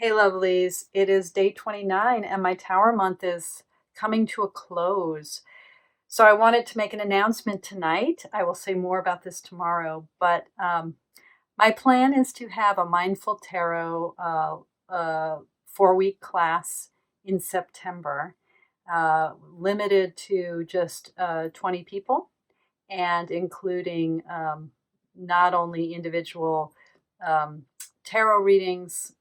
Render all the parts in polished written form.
Hey, lovelies. It is day 29, and my tower month is coming to a close. So, I wanted to make an announcement tonight. I will say more about this tomorrow, but my plan is to have a Mindful Tarot 4-week class in September, limited to just 20 people, and including not only individual um, tarot readings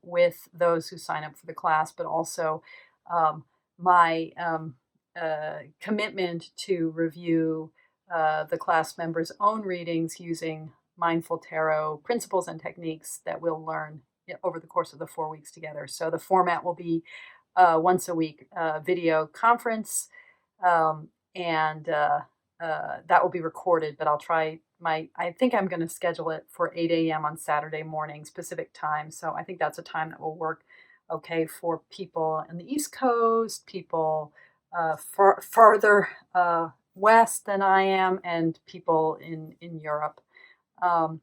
with those who sign up for the class, but also um, my commitment to review the class members' own readings using mindful tarot principles and techniques that we'll learn over the course of the 4 weeks together. So the format will be once a week video conference, and that will be recorded, but I'll try I think I'm going to schedule it for 8 a.m. on Saturday morning, Pacific time. So I think that's a time that will work okay for people in the East Coast, people farther west than I am, and people in Europe. Um,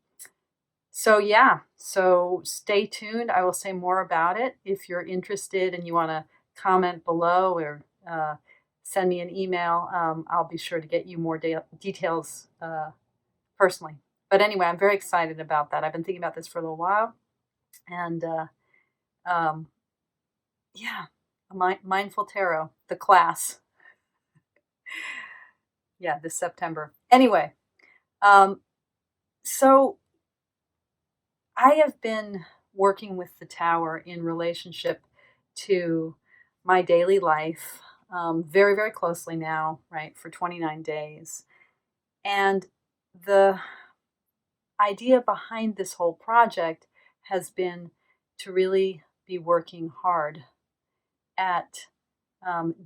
so stay tuned. I will say more about it. If you're interested and you want to comment below or send me an email, I'll be sure to get you more details personally. But anyway, I'm very excited about that. I've been thinking about this for a little while. And um, yeah, Mindful Tarot, the class. Yeah, this September. Anyway, um, so I have been working with the tower in relationship to my daily life very, very closely now, right, for 29 days. And the idea behind this whole project has been to really be working hard at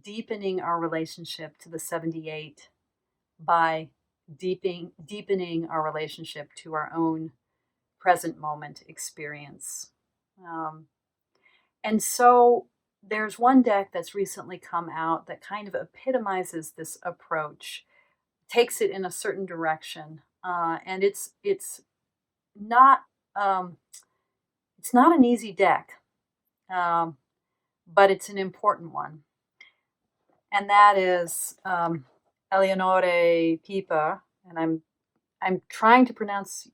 deepening our relationship to the 78 by deepening our relationship to our own present moment experience. Um, and so there's one deck that's recently come out that kind of epitomizes this approach, takes it in a certain direction, and not um, it's not an easy deck, um, but it's an important one, and that is Leonore Pieper, and I'm trying to pronounce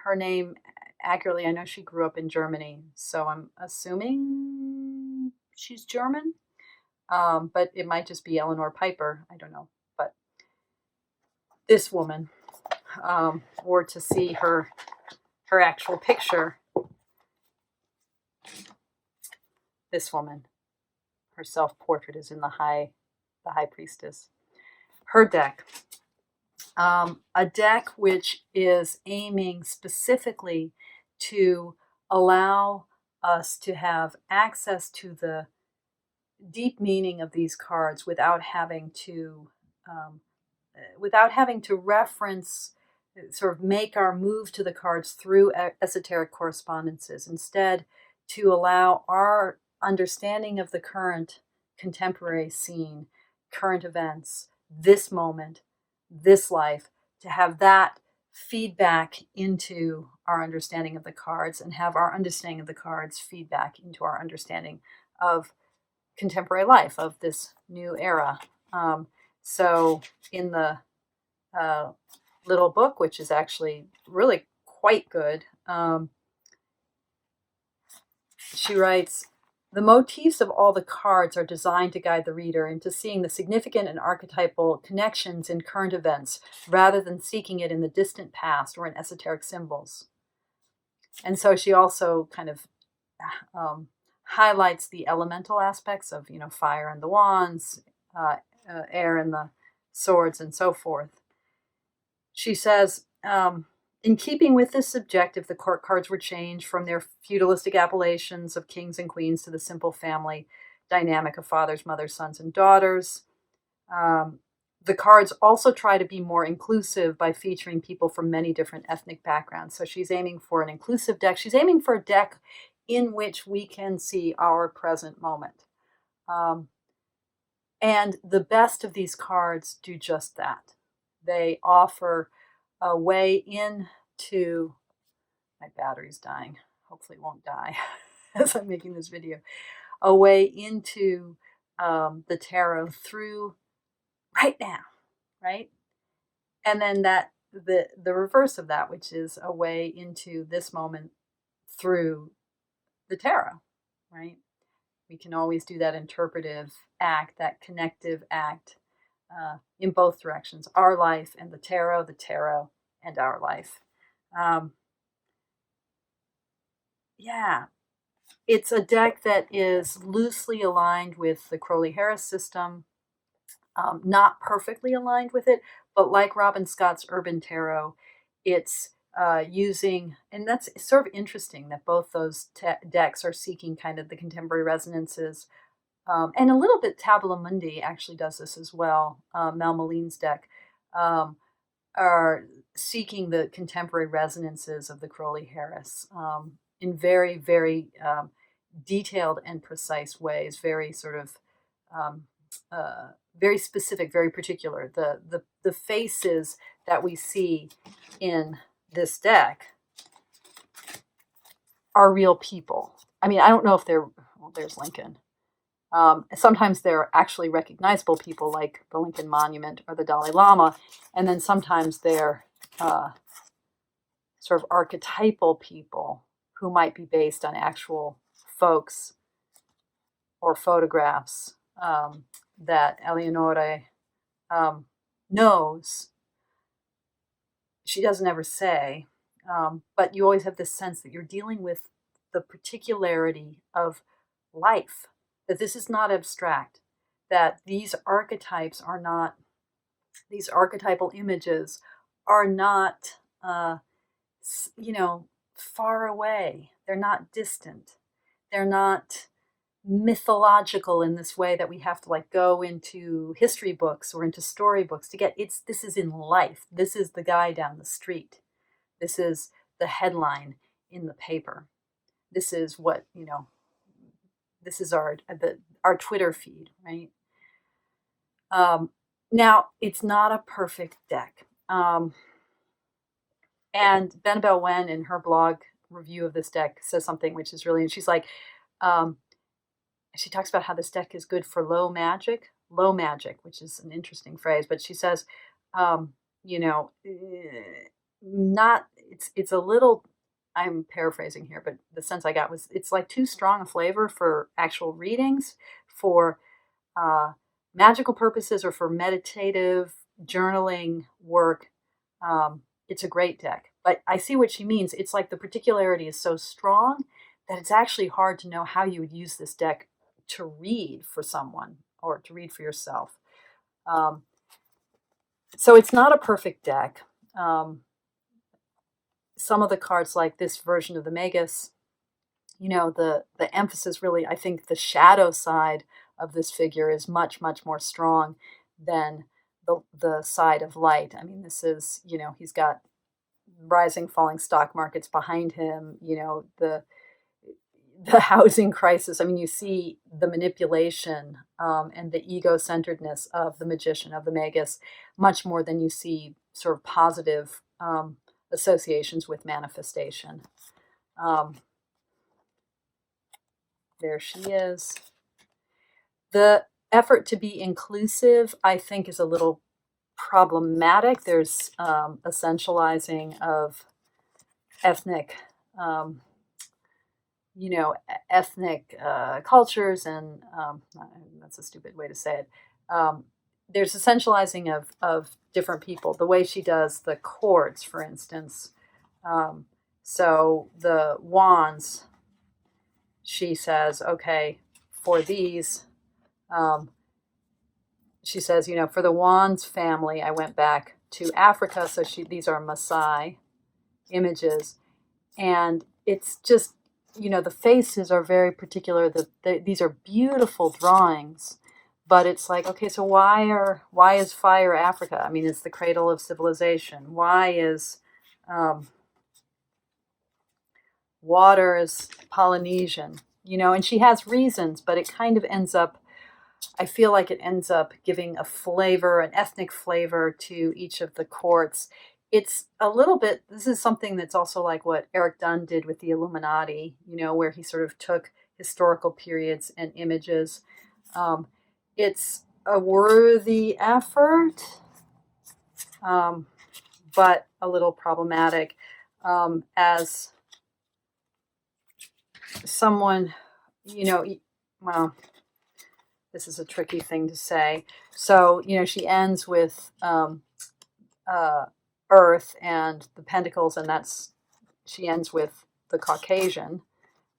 her name accurately. I know she grew up in Germany, so I'm assuming she's German, but it might just be Leonore Pieper. I don't know, but this woman, or to see her actual picture, this woman, her self portrait is in the high priestess. Her deck, a deck which is aiming specifically to allow us to have access to the deep meaning of these cards um, without having to reference, sort of make our move to the cards through esoteric correspondences. Instead, to allow our understanding of the current contemporary scene, current events, this moment, this life, to have that feedback into our understanding of the cards, and have our understanding of the cards feedback into our understanding of contemporary life, of this new era. So in the uh, little book, which is actually really quite good, she writes, the motifs of all the cards are designed to guide the reader into seeing the significant and archetypal connections in current events rather than seeking it in the distant past or in esoteric symbols. And so she also kind of highlights the elemental aspects of, fire and the wands, air and the swords, and so forth. She says, in keeping with this objective, the court cards were changed from their feudalistic appellations of kings and queens to the simple family dynamic of fathers, mothers, sons, and daughters. The cards also try to be more inclusive by featuring people from many different ethnic backgrounds. So she's aiming for an inclusive deck. She's aiming for a deck in which we can see our present moment. And the best of these cards do just that. They offer a way into, my battery's dying. Hopefully it won't die. as I'm making this video, a way into the tarot through right now, right? And then the reverse of that, which is a way into this moment through the tarot, right? We can always do that interpretive act, that connective act in both directions, our life and the tarot and our life. Yeah, it's a deck that is loosely aligned with the Crowley-Harris system, not perfectly aligned with it, but like Robin Scott's Urban Tarot, it's using, and that's sort of interesting that both those decks are seeking kind of the contemporary resonances. And a little bit Tabula Mundi actually does this as well. Mel Moline's deck are seeking the contemporary resonances of the Crowley-Harris in very, very detailed and precise ways, very sort of very specific, very particular. The faces that we see in this deck are real people. I mean, I don't know if they're, well, there's Lincoln. Sometimes they're actually recognizable people like the Lincoln Monument or the Dalai Lama, and then sometimes they're sort of archetypal people who might be based on actual folks or photographs that Leonore knows. She doesn't ever say, but you always have this sense that you're dealing with the particularity of life, that this is not abstract, that these archetypes are not, these archetypal images are not, far away. They're not distant. They're not mythological in this way that we have to like go into history books or into storybooks to get. This is in life. This is the guy down the street. This is the headline in the paper. This is what, this is our Twitter feed, right? Now, it's not a perfect deck. And Benabel Wen in her blog review of this deck says something which is really, and she's like, she talks about how this deck is good for low magic, which is an interesting phrase, but she says, it's a little, I'm paraphrasing here, but the sense I got was it's like too strong a flavor for actual readings, for magical purposes, or for meditative journaling work. It's a great deck. But I see what she means. It's like the particularity is so strong that it's actually hard to know how you would use this deck to read for someone or to read for yourself. So it's not a perfect deck. Some of the cards, like this version of the Magus, the emphasis really, I think the shadow side of this figure is much, much more strong than the side of light. I mean, this is, he's got rising, falling stock markets behind him, the housing crisis. I mean, you see the manipulation and the ego-centeredness of the magician, of the Magus, much more than you see sort of positive associations with manifestation. There she is. The effort to be inclusive, I think, is a little problematic. There's essentializing of ethnic ethnic cultures, and that's a stupid way to say it. There's essentializing of different people. The way she does the chords, for instance. So the wands, she says, okay, for these, she says, for the wands family, I went back to Africa. So these are Maasai images, and it's just, the faces are very particular. These are beautiful drawings, but it's like, okay, so why is fire Africa? I mean, it's the cradle of civilization. Why is water is Polynesian? And she has reasons, but it kind of ends up, I feel like it ends up giving a flavor, an ethnic flavor to each of the courts. it's a little bit, this is something that's also like what Eric Dunn did with the Illuminati, where he sort of took historical periods and images. Um, it's a worthy effort, um, but a little problematic. As someone, well, this is a tricky thing to say. So, she ends with uh, Earth and the Pentacles, and she ends with the Caucasian.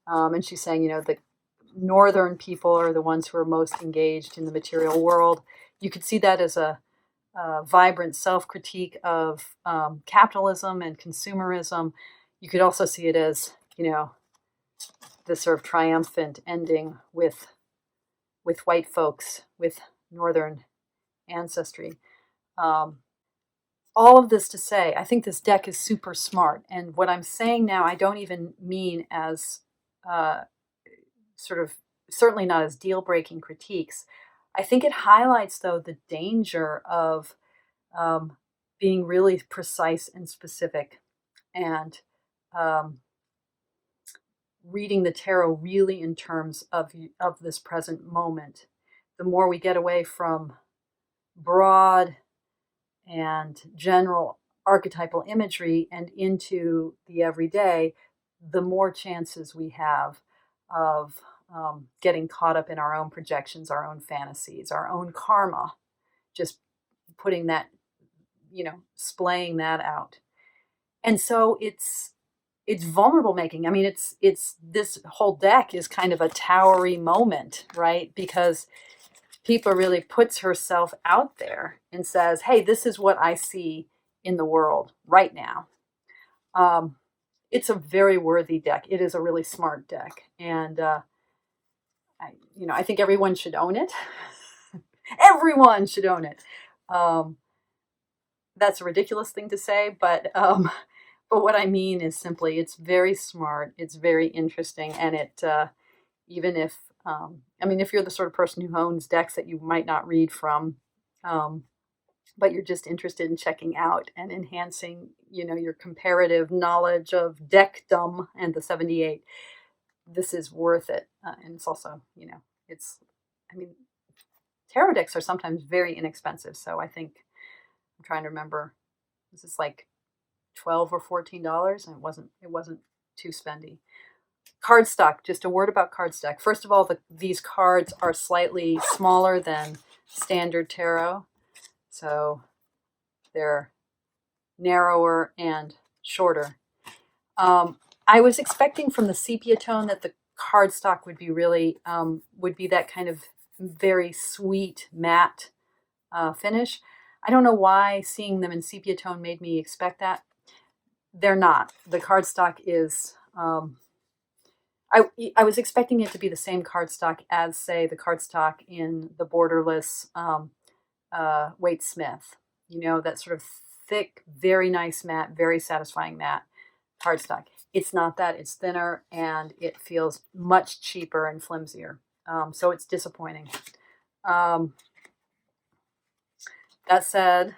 And she's saying, the Northern people are the ones who are most engaged in the material world. You could see that as a vibrant self-critique of capitalism and consumerism. You could also see it as, the sort of triumphant ending with white folks with Northern ancestry. All of this to say, I think this deck is super smart. And what I'm saying now, I don't even mean as sort of, certainly not as deal-breaking critiques. I think it highlights, though, the danger of being really precise and specific, and reading the tarot really in terms of this present moment. The more we get away from broad and general archetypal imagery and into the everyday, the more chances we have of getting caught up in our own projections, our own fantasies, our own karma, just putting that, splaying that out. And so it's vulnerable making. I mean, it's this whole deck is kind of a towery moment, right? Because Pieper really puts herself out there and says, hey, this is what I see in the world right now. It's a very worthy deck. It is a really smart deck. And, I think everyone should own it. Everyone should own it. That's a ridiculous thing to say, but what I mean is simply it's very smart, it's very interesting, and it even if if you're the sort of person who owns decks that you might not read from, but you're just interested in checking out and enhancing, your comparative knowledge of deckdom and the 78, this is worth it. And it's also, it's, tarot decks are sometimes very inexpensive. So I think I'm trying to remember, this is like $12 or $14, and it wasn't too spendy. Cardstock, just a word about cardstock. First of all, these cards are slightly smaller than standard tarot. So they're narrower and shorter. I was expecting from the sepia tone that the cardstock would be really, would be that kind of very sweet matte finish. I don't know why seeing them in sepia tone made me expect that. They're not. The cardstock is, I was expecting it to be the same cardstock as, say, the cardstock in the borderless Waite Smith. That sort of thick, very nice matte, very satisfying matte cardstock. It's not that. It's thinner, and it feels much cheaper and flimsier. So it's disappointing. That said,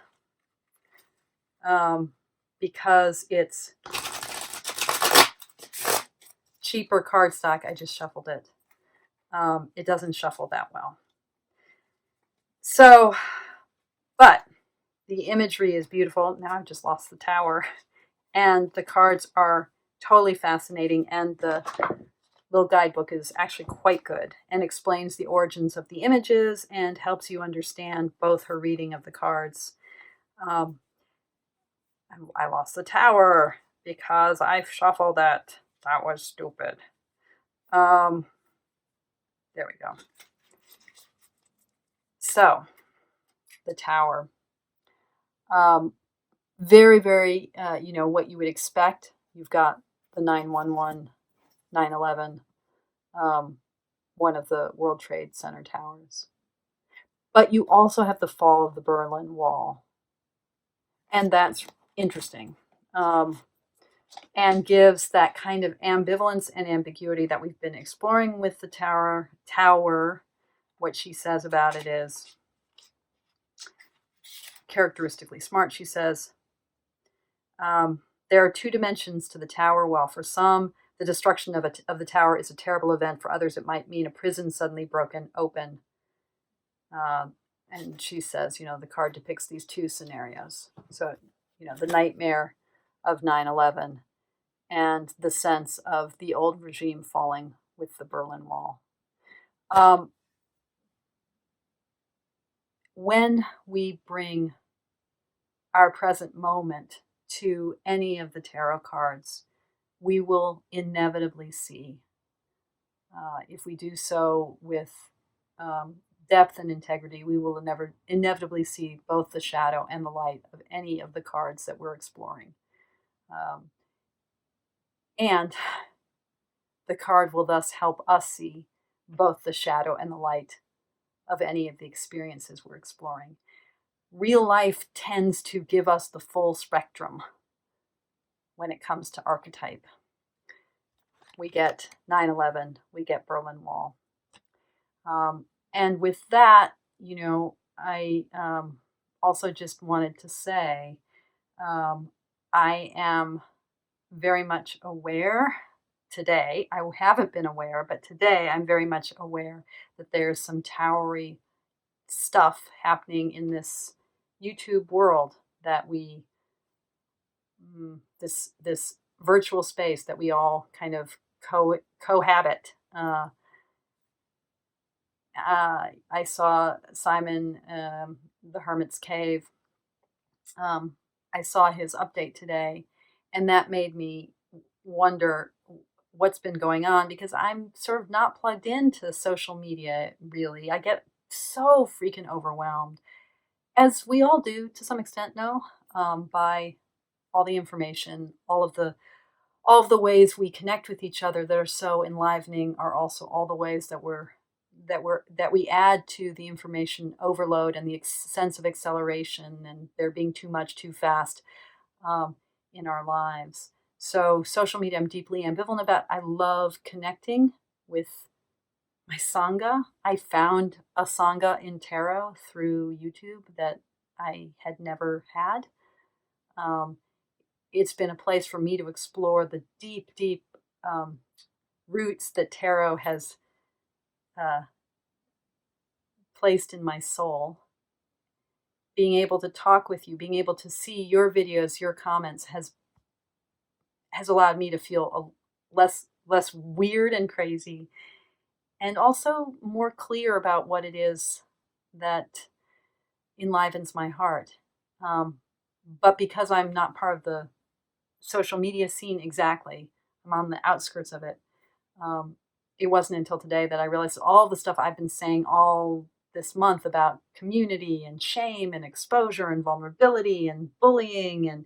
because it's cheaper cardstock, I just shuffled it. It doesn't shuffle that well. So, but the imagery is beautiful. Now I've just lost the tower. And the cards are totally fascinating. And the little guidebook is actually quite good and explains the origins of the images and helps you understand both her reading of the cards. I lost the tower because I shuffled it. That was stupid. There we go. So, the tower. Very, very, what you would expect. You've got the 911, 9/11, one of the World Trade Center towers. But you also have the fall of the Berlin Wall. And that's interesting. And gives that kind of ambivalence and ambiguity that we've been exploring with the tower. What she says about it is characteristically smart. She says, There are two dimensions to the tower. While for some, the destruction of the tower is a terrible event. For others, it might mean a prison suddenly broken open. And she says, the card depicts these two scenarios. So, the nightmare of 9/11 and the sense of the old regime falling with the Berlin Wall. When we bring our present moment to any of the tarot cards, we will inevitably see, if we do so with depth and integrity, we will inevitably see both the shadow and the light of any of the cards that we're exploring. And the card will thus help us see both the shadow and the light of any of the experiences we're exploring. Real life tends to give us the full spectrum when it comes to archetype. We get 9/11, we get Berlin Wall. And with that, I also just wanted to say, I am very much aware today. I haven't been aware, but today I'm very much aware that there's some towery stuff happening in this YouTube world that this virtual space that we all kind of cohabit. I saw Simon, the Hermit's Cave. I saw his update today, and that made me wonder what's been going on, because I'm sort of not plugged into social media, really. I get so freaking overwhelmed, as we all do to some extent, by all the information, all of the ways we connect with each other that are so enlivening are also all the ways that we add to the information overload and the sense of acceleration and there being too much too fast in our lives. So social media, I'm deeply ambivalent about. I love connecting with my Sangha. I found a Sangha in tarot through YouTube that I had never had. It's been a place for me to explore the deep, deep roots that tarot has placed in my soul. Being able to talk with you, being able to see your videos, your comments has allowed me to feel less weird and crazy, and also more clear about what it is that enlivens my heart. But because I'm not part of the social media scene exactly, I'm on the outskirts of it. It wasn't until today that I realized all the stuff I've been saying all this month about community and shame and exposure and vulnerability and bullying and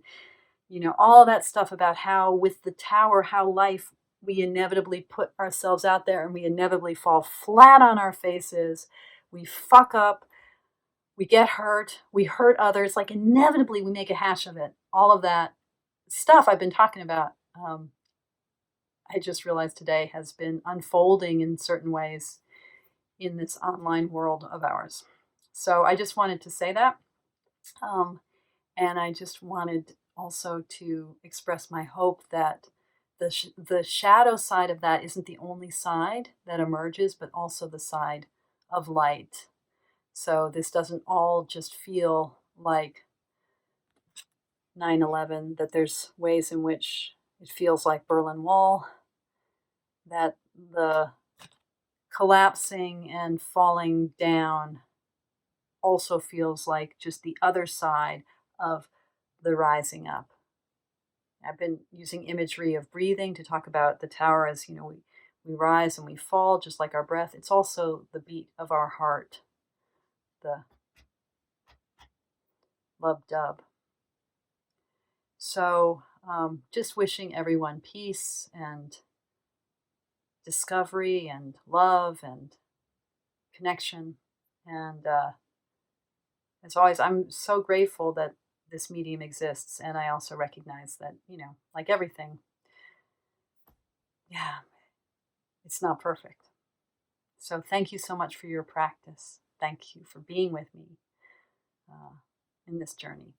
all that stuff about how with the tower, how life, we inevitably put ourselves out there and we inevitably fall flat on our faces. We fuck up, we get hurt, we hurt others, like inevitably we make a hash of it. All of that stuff I've been talking about, I just realized today has been unfolding in certain ways in this online world of ours. So I just wanted to say that. And I just wanted also to express my hope that the shadow side of that isn't the only side that emerges, but also the side of light. So this doesn't all just feel like 9/11, that there's ways in which it feels like Berlin Wall, that the collapsing and falling down also feels like just the other side of the rising up. I've been using imagery of breathing to talk about the tower as, we rise and we fall just like our breath. It's also the beat of our heart, the love dub. So just wishing everyone peace and discovery and love and connection. And as always, I'm so grateful that this medium exists. And I also recognize that, like everything, yeah, it's not perfect. So thank you so much for your practice. Thank you for being with me in this journey.